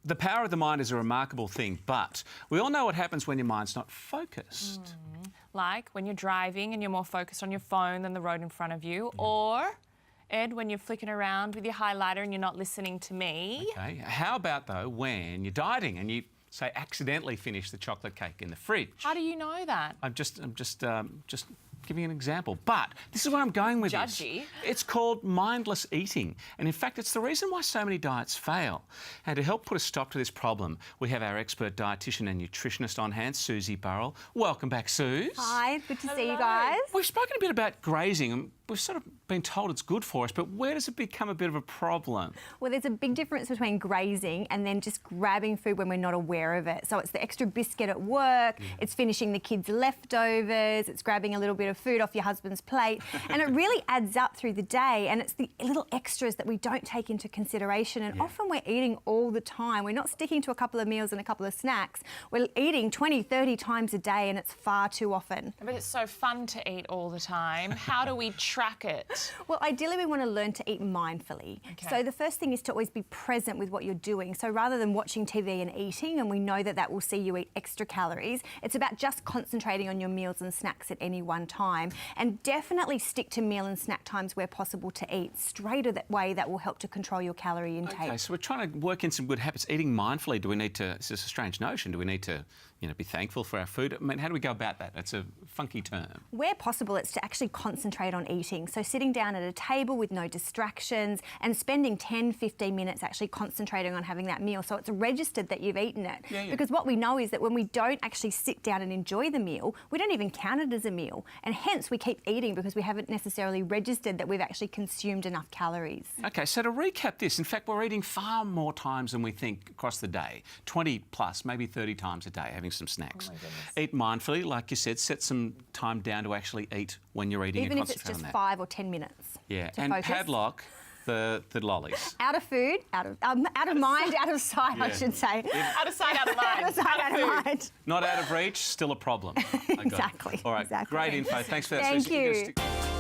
The power of the mind is a remarkable thing, but we all know what happens when your mind's not focused. Like when you're driving and you're more focused on your phone than the road in front of you, or, Ed, when you're flicking around with your highlighter and you're not listening to me. Okay. How about, though, when you're dieting and you, say, accidentally finish the chocolate cake in the fridge? How do you know that? I'm just giving an example. But this is where I'm going with Judgy. this. It's called mindless eating. And in fact, it's the reason why so many diets fail. And to help put a stop to this problem, we have our expert dietitian and nutritionist on hand, Susie Burrell. Welcome back, Suze. Hi, good to see you guys. We've spoken a bit about grazing and we've sort of been told it's good for us, but where does it become a bit of a problem? Well, there's a big difference between grazing and then just grabbing food when we're not aware of it. So it's the extra biscuit at work, it's finishing the kids' leftovers, it's grabbing a little bit of food off your husband's plate, and it really adds up through the day, and it's the little extras that we don't take into consideration, and often we're eating all the time. We're not sticking to a couple of meals and a couple of snacks. We're eating 20, 30 times a day, and it's far too often. But it's so fun to eat all the time. How do we track it? Well, ideally, we want to learn to eat mindfully. Okay. So the first thing is to always be present with what you're doing. So rather than watching TV and eating, and we know that that will see you eat extra calories, it's about just concentrating on your meals and snacks at any one time. And definitely stick to meal and snack times where possible to eat. Straight away, that will help to control your calorie intake. Okay, so we're trying to work in some good habits. Eating mindfully, do we need to, is this a strange notion, do we need to, be thankful for our food? I mean, how do we go about that? That's a funky term. Where possible, it's to actually concentrate on eating. So sitting down at a table with no distractions and spending 10, 15 minutes actually concentrating on having that meal. So it's registered that you've eaten it. Because what we know is that when we don't actually sit down and enjoy the meal, we don't even count it as a meal. And hence we keep eating because we haven't necessarily registered that we've actually consumed enough calories. Okay, so to recap this, in fact, we're eating far more times than we think across the day. 20 plus, maybe 30 times a day, having some snacks. Oh my goodness. Eat mindfully, like you said, set some time down to actually eat when you're eating Even and if it's concentrate just on that. 5 or 10 minutes. Yeah, to and focus. padlock the lollies. Out of food, out of mind, out of sight, I should say. Out of sight, out of mind. Out of sight, out of mind. Not out of reach, still a problem. Exactly. All right, exactly. great info. Thanks for that, Thank Susie. We're you. gonna stick-